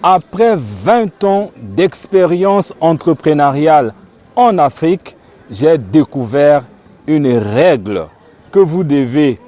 Après 20 ans d'expérience entrepreneuriale en Afrique, j'ai découvert une règle que vous devez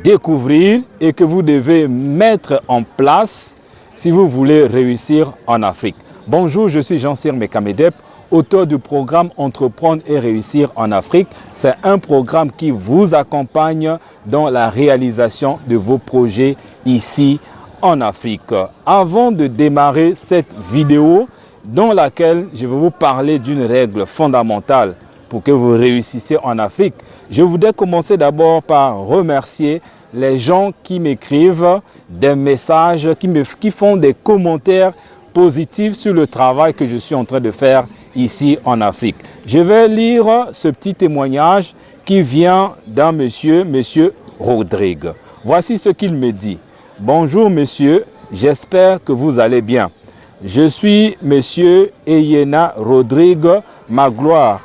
découvrir et que vous devez mettre en place si vous voulez réussir en Afrique. Bonjour, je suis Jean-Cyr Mekamedep, auteur du programme Entreprendre et réussir en Afrique. C'est un programme qui vous accompagne dans la réalisation de vos projets ici en Afrique. Avant de démarrer cette vidéo dans laquelle je vais vous parler d'une règle fondamentale pour que vous réussissiez en Afrique, je voudrais commencer d'abord par remercier les gens qui m'écrivent des messages, qui font des commentaires positifs sur le travail que je suis en train de faire ici en Afrique. Je vais lire ce petit témoignage qui vient d'un monsieur Rodrigue. Voici ce qu'il me dit. Bonjour monsieur, j'espère que vous allez bien. Je suis monsieur Eyena Rodrigue Magloire.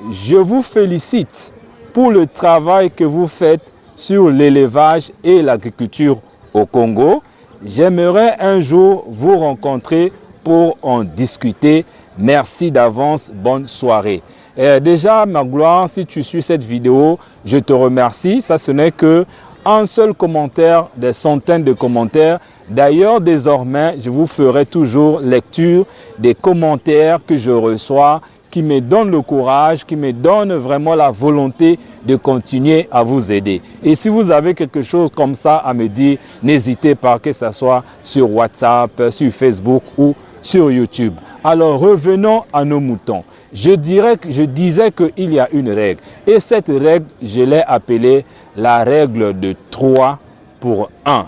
Je vous félicite pour le travail que vous faites sur l'élevage et l'agriculture au Congo. J'aimerais un jour vous rencontrer pour en discuter. Merci d'avance, bonne soirée. Déjà, Magloire, si tu suis cette vidéo, je te remercie. Ça, ce n'est que un seul commentaire, des centaines de commentaires. D'ailleurs, désormais, je vous ferai toujours lecture des commentaires que je reçois, qui me donnent le courage, qui me donnent vraiment la volonté de continuer à vous aider. Et si vous avez quelque chose comme ça à me dire, n'hésitez pas, que ce soit sur WhatsApp, sur Facebook ou sur YouTube. Alors revenons à nos moutons. Je disais qu'il y a une règle. Et cette règle, je l'ai appelée la règle de 3 pour 1.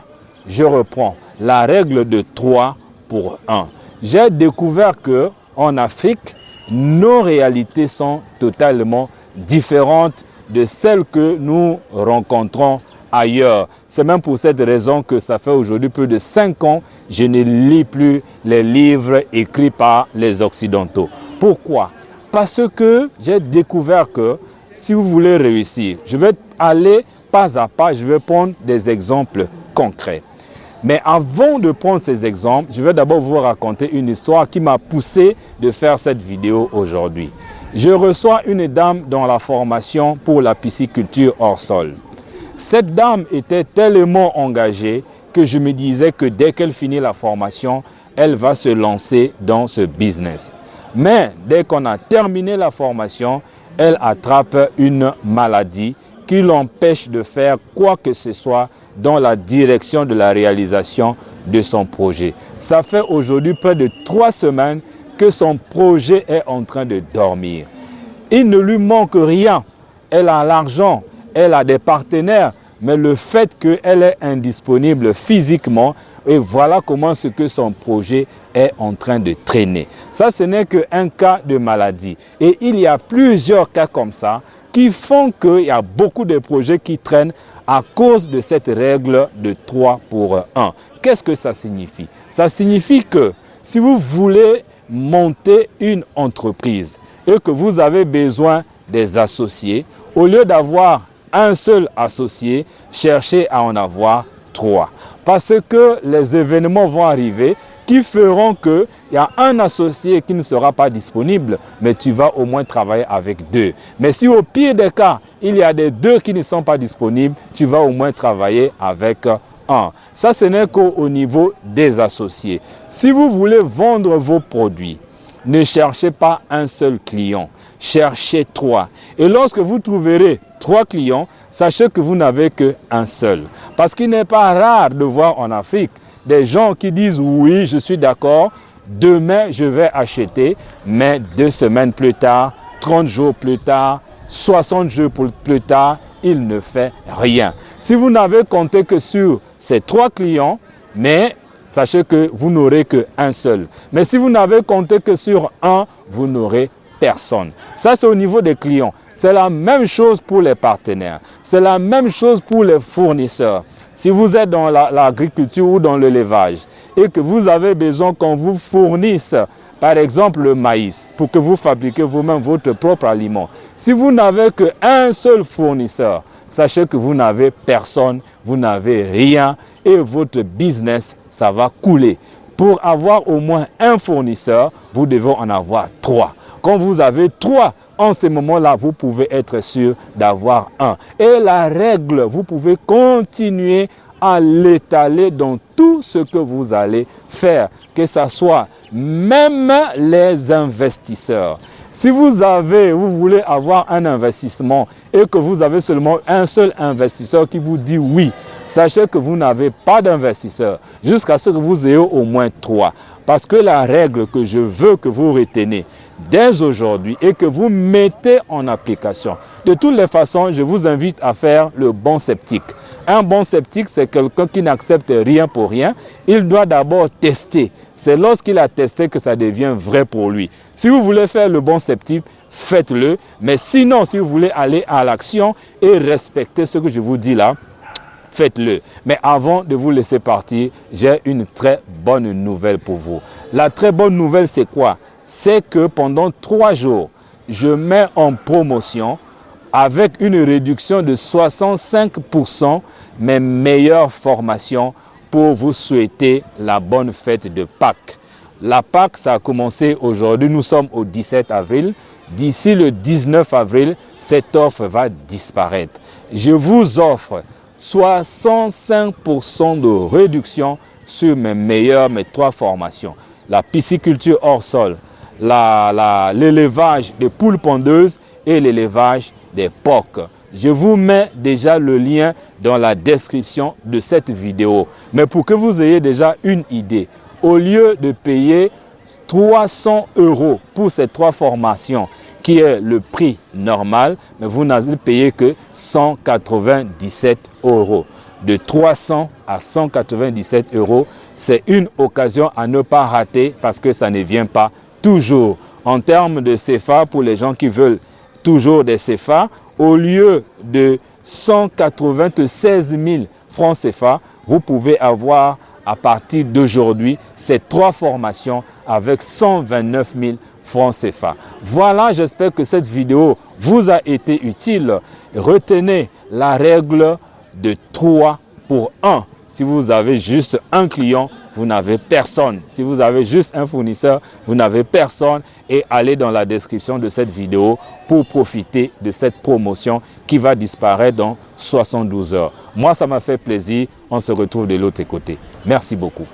Je reprends, la règle de 3 pour 1. J'ai découvert qu'en Afrique, nos réalités sont totalement différentes de celles que nous rencontrons ailleurs. C'est même pour cette raison que ça fait aujourd'hui plus de 5 ans que je ne lis plus les livres écrits par les Occidentaux. Pourquoi? Parce que j'ai découvert que si vous voulez réussir, je vais aller pas à pas, je vais prendre des exemples concrets. Mais avant de prendre ces exemples, je vais d'abord vous raconter une histoire qui m'a poussé de faire cette vidéo aujourd'hui. Je reçois une dame dans la formation pour la pisciculture hors sol. Cette dame était tellement engagée que je me disais que dès qu'elle finit la formation, elle va se lancer dans ce business. Mais dès qu'on a terminé la formation, elle attrape une maladie qui l'empêche de faire quoi que ce soit dans la direction de la réalisation de son projet. Ça fait aujourd'hui près de 3 semaines que son projet est en train de dormir. Il ne lui manque rien. Elle a l'argent, elle a des partenaires, mais le fait qu'elle est indisponible physiquement, et voilà comment ce que son projet est en train de traîner. Ça, ce n'est qu'un cas de maladie. Et il y a plusieurs cas comme ça qui font qu'il y a beaucoup de projets qui traînent à cause de cette règle de 3 pour 1. Qu'est-ce que ça signifie? Ça signifie que si vous voulez monter une entreprise et que vous avez besoin des associés, au lieu d'avoir un seul associé, cherchez à en avoir 3. Parce que les événements vont arriver qui feront qu'il y a un associé qui ne sera pas disponible, mais tu vas au moins travailler avec 2. Mais si au pire des cas, il y a des 2 qui ne sont pas disponibles, tu vas au moins travailler avec 1. Ça, ce n'est qu'au niveau des associés. Si vous voulez vendre vos produits, ne cherchez pas un seul client, cherchez 3. Et lorsque vous trouverez 3 clients, sachez que vous n'avez qu'un seul. Parce qu'il n'est pas rare de voir en Afrique des gens qui disent oui, je suis d'accord, demain je vais acheter, mais 2 semaines plus tard, 30 jours plus tard, 60 jours plus tard, il ne fait rien. Si vous n'avez compté que sur ces 3 clients, mais sachez que vous n'aurez qu'un seul. Mais si vous n'avez compté que sur un, vous n'aurez personne. Ça, c'est au niveau des clients. C'est la même chose pour les partenaires. C'est la même chose pour les fournisseurs. Si vous êtes dans l'agriculture ou dans l'élevage et que vous avez besoin qu'on vous fournisse, par exemple, le maïs, pour que vous fabriquiez vous-même votre propre aliment. Si vous n'avez qu'un seul fournisseur, sachez que vous n'avez personne, vous n'avez rien et votre business, ça va couler. Pour avoir au moins un fournisseur, vous devez en avoir 3. Quand vous avez 3, en ce moment-là, vous pouvez être sûr d'avoir un. Et la règle, vous pouvez continuer à l'étaler dans tout ce que vous allez faire, que ce soit même les investisseurs. Si vous voulez avoir un investissement et que vous avez seulement un seul investisseur qui vous dit oui, sachez que vous n'avez pas d'investisseur jusqu'à ce que vous ayez au moins 3. Parce que la règle que je veux que vous retenez dès aujourd'hui et que vous mettez en application, de toutes les façons, je vous invite à faire le bon sceptique. Un bon sceptique, c'est quelqu'un qui n'accepte rien pour rien. Il doit d'abord tester. C'est lorsqu'il a testé que ça devient vrai pour lui. Si vous voulez faire le bon sceptique, faites-le. Mais sinon, si vous voulez aller à l'action et respecter ce que je vous dis là, faites-le. Mais avant de vous laisser partir, j'ai une très bonne nouvelle pour vous. La très bonne nouvelle, c'est quoi? C'est que pendant 3 jours, je mets en promotion avec une réduction de 65% mes meilleures formations pour vous souhaiter la bonne fête de Pâques. La Pâques, ça a commencé aujourd'hui, nous sommes au 17 avril. D'ici le 19 avril, cette offre va disparaître. Je vous offre 65% de réduction sur mes 3 formations. La pisciculture hors sol, l'élevage des poules pondeuses et l'élevage des porcs. Je vous mets déjà le lien dans la description de cette vidéo. Mais pour que vous ayez déjà une idée, au lieu de payer 300 € pour ces 3 formations, qui est le prix normal, mais vous n'allez payer que 197 €. De 300 à 197 €, c'est une occasion à ne pas rater parce que ça ne vient pas toujours. En termes de CFA, pour les gens qui veulent toujours des CFA, au lieu de 196 000 francs CFA, vous pouvez avoir à partir d'aujourd'hui ces 3 formations avec 129 000 francs CFA. Voilà, j'espère que cette vidéo vous a été utile. Retenez la règle de 3 pour 1. Si vous avez juste un client, vous n'avez personne. Si vous avez juste un fournisseur, vous n'avez personne. Et allez dans la description de cette vidéo pour profiter de cette promotion qui va disparaître dans 72 heures. Moi, ça m'a fait plaisir. On se retrouve de l'autre côté. Merci beaucoup.